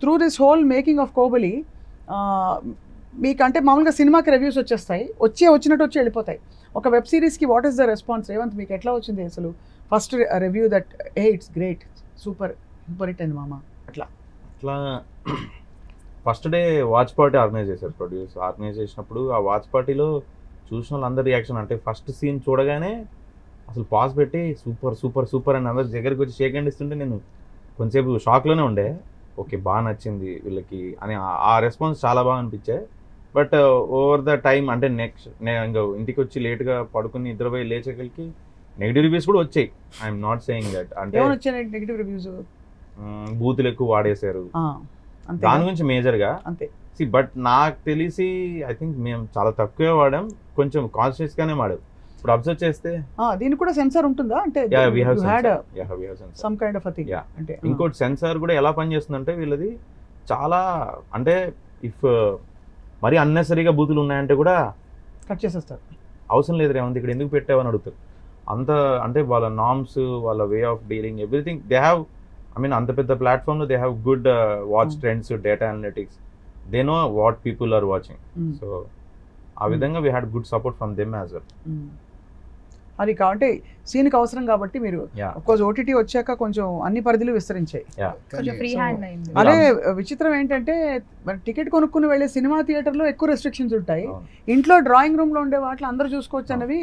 Through this whole making of Kobali మీకంటే మామూలుగా సినిమాకి రివ్యూస్ వచ్చేస్తాయి, వచ్చినట్టు వచ్చి వెళ్ళిపోతాయి. ఒక వెబ్ సిరీస్కి what is the response? Revanth మీకు ఎట్లా వచ్చింది అసలు first review that it's great, super hit అండి మామ? అట్లా first day watch party organise చేశారు ప్రొడ్యూస్. ఆర్గనైజ్ చేసినప్పుడు ఆ వాచ్ పార్టీలో చూసిన వాళ్ళందరి రియాక్షన్ అంటే ఫస్ట్ సీన్ చూడగానే అసలు పాజ్ పెట్టి సూపర్ సూపర్ సూపర్ అని అందరు దగ్గరికి వచ్చి షేక్ హ్యాండ్ ఇస్తుంటే నేను కొంచెంసేపు షాక్లోనే ఉండే. ఓకే, బాగా నచ్చింది వీళ్ళకి అని ఆ రెస్పాన్స్ చాలా బాగా అనిపించాయి. బట్ ఓవర్ ద టైం అంటే నెక్స్ట్ నేను ఇంకా ఇంటికి వచ్చి లేట్గా పడుకుని నిద్రపోయి లేచేకలికి నెగిటివ్ రివ్యూస్ కూడా వచ్చాయి. ఐఎమ్ నాట్ సేయింగ్ దట్, అంటే నెగిటివ్ రివ్యూస్ బూతులు ఎక్కువ వాడేశారు దాని గురించి మేజర్గా అంతే. బట్ నాకు తెలిసి ఐ థింక్ మేము చాలా తక్కువే వాడాం, కొంచెం కాన్షియస్గానే వాడాం. ఇప్పుడు అబ్జర్వ్ చేస్తే దీనికి కూడా సెన్సార్ ఉంటుందా? అంటే సమ్ కైండ్ ఆఫ్ థింగ్. అంటే ఇంకోటి సెన్సార్ కూడా ఎలా పనిచేస్తుందంటే వీళ్ళది చాలా అంటే ఇఫ్ మరి అన్నెసరీగా బూతులు ఉన్నాయంటే కూడా కట్ చేసేస్తారు. అవసరం లేదు రేవంత్ ఇక్కడ ఎందుకు పెట్టావని అడుగుతారు. అంత అంటే వాళ్ళ నార్మ్స్, వాళ్ళ way of dealing, everything they have. I mean అంత పెద్ద ప్లాట్ఫామ్లో they have good watch trends, data analytics, they know what people are watching. So ఆ విధంగా we had good support from them as well. అది కాబట్టి సీన్కి అవసరం కాబట్టి మీరు కోర్స్ ఓటీటీ వచ్చాక కొంచెం అన్ని పరిధులు విస్తరించాయి. అదే విచిత్రం ఏంటంటే టికెట్ కొనుక్కుని వెళ్ళే సినిమా థియేటర్లో ఎక్కువ రెస్ట్రిక్షన్స్ ఉంటాయి, ఇంట్లో డ్రాయింగ్ రూమ్లో ఉండే వాటిలో అందరూ చూసుకోవచ్చు అనేవి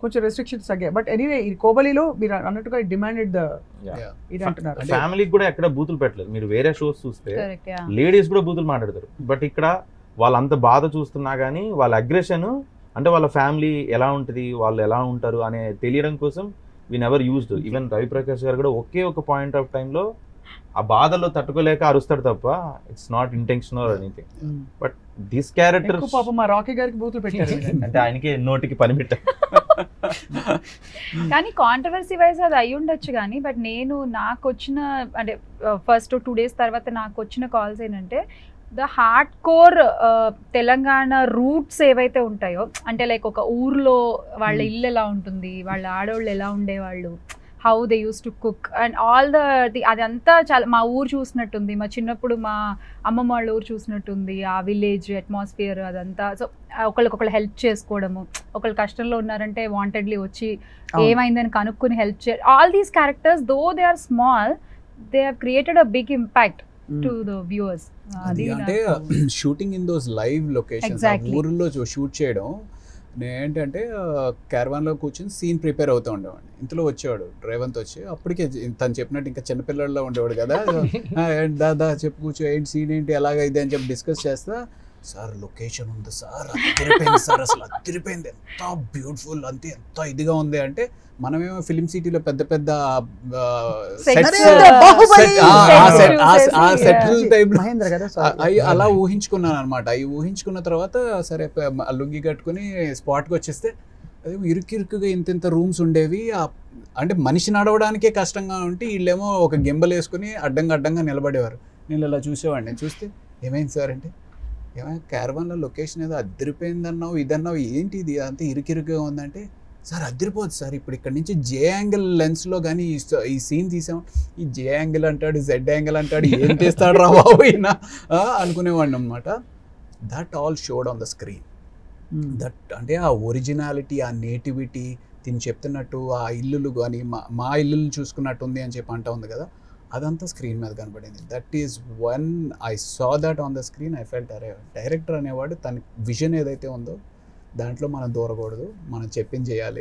కొంచెం రెస్ట్రిక్షన్స్ తగ్గాయి. బట్ ఎనీవే ఈ కోబలిలో మీరు అన్నట్టుగా డిమాండెడ్ ఇది అంటున్నారు. ఫ్యామిలీకి కూడా ఎక్కడ బూతులు పెట్టలేదు. మీరు వేరే షోస్ చూస్తే లేడీస్ కూడా బూతులు మాట్లాడతారు, బట్ ఇక్కడ వాళ్ళంత బాధ చూస్తున్నా కానీ వాళ్ళ అగ్రెషన్ అంటే వాళ్ళ ఫ్యామిలీ ఎలా ఉంటుంది, వాళ్ళు ఎలా ఉంటారు అనే తెలియడం కోసం we never used. Even Ravi Prakash గారు కూడా ఒకే ఒక పాయింట్ ఆఫ్ టైంలో ఆ బాధలో తట్టుకోలేక అరుస్తాడు తప్ప it's not intentional anything. But this character పాపం మా రాకీ గారికి బూతులు పెట్టారు అంటే ఆయనకి నోటికి పని పెట్టారు. కానీ కాంట్రవర్సీ వైజ్ అది అయి ఉండొచ్చు కానీ, బట్ నాకు వచ్చిన అంటే ఫస్ట్ 2 days తర్వాత నాకు వచ్చిన కాల్స్ ఏంటంటే the hard core Telangana roots ఏవైతే ఉంటాయో, అంటే లైక్ ఒక ఊర్లో వాళ్ళ ఇల్లు ఎలా ఉంటుంది, వాళ్ళ ఆడవాళ్ళు ఎలా ఉండేవాళ్ళు, how they use to cook and all అదంతా చాలా మా ఊరు చూసినట్టుంది, మా చిన్నప్పుడు మా అమ్మమ్మ వాళ్ళ ఊరు చూసినట్టుంది, ఆ విలేజ్ అట్మాస్ఫియర్ అదంతా. సో ఒకళ్ళకొకళ్ళు హెల్ప్ చేసుకోవడము, ఒకళ్ళు కష్టంలో ఉన్నారంటే వాంటెడ్లీ వచ్చి ఏమైందని కనుక్కొని హెల్ప్ చేయడం. All these characters though they are small, they have created a big impact to the viewers. అంటే shooting in those live locations, ఊర్లో షూట్ చేయడం. ఏంటంటే క్యారవాన్లో కూర్చొని సీన్ ప్రిపేర్ అవుతూ ఉండేవాడిని. ఇంతలో వచ్చేవాడు రేవంత్ వచ్చి, అప్పటికే తను చెప్పినట్టు ఇంకా చిన్నపిల్లల్లో ఉండేవాడు కదా, దాదా చెప్పు కూర్చో, ఏంటి సీన్ ఏంటి ఎలాగ ఇది అని చెప్పి డిస్కస్ చేస్తా. సార్ లొకేషన్ ఉంది సార్, అదిరిపోయింది సార్, అసలు అదిరిపోయింది, ఎంత బ్యూటిఫుల్, అంతే ఎంత ఇదిగా ఉంది అంటే, మనమేమో ఫిలిం సిటీలో పెద్ద పెద్ద అలా ఊహించుకున్నాను అనమాట. అవి ఊహించుకున్న తర్వాత సరే లుంగి కట్టుకుని స్పాట్కి వచ్చేస్తే అది ఇరుకిరుకుగా ఇంత రూమ్స్ ఉండేవి. అంటే మనిషి నడవడానికే కష్టంగా ఉంటే వీళ్ళేమో ఒక గింబలు వేసుకుని అడ్డంగా నిలబడేవారు. నేను ఇలా చూసేవాడిని. చూస్తే ఏమైంది సార్ అంటే, ఏమైనా క్యారవాన్లో లొకేషన్ ఏదో అద్దరిపోయిందన్నావు, ఇదన్నావు, ఏంటి ఇది అంతా ఇరుకిరుకుగా ఉందంటే, సార్ అద్దరిపోదు సార్, ఇప్పుడు ఇక్కడ నుంచి జే యాంగిల్ లెన్స్లో కానీ ఈ సీన్ తీసాం, ఈ జే యాంగిల్ అంటాడు, జెడ్ యాంగిల్ అంటాడు, ఏం తీస్తాడు రా బాబు ఈయన అనుకునేవాడిని అనమాట. That all showed on the screen. That అంటే ఆ ఒరిజినాలిటీ, ఆ నేటివిటీ, తిని చెప్తున్నట్టు ఆ ఇల్లులు కానీ మా ఇల్లులు చూసుకున్నట్టు ఉంది అని చెప్పి అంటా ఉంది కదా, అదంతా స్క్రీన్ మీద కనబడింది. That is one I saw that on the screen I felt అరే, డైరెక్టర్ అనేవాడు తన విజన్ ఏదైతే ఉందో దాంట్లో మనం దూరకూడదు, మనం చెప్పింది చేయాలి.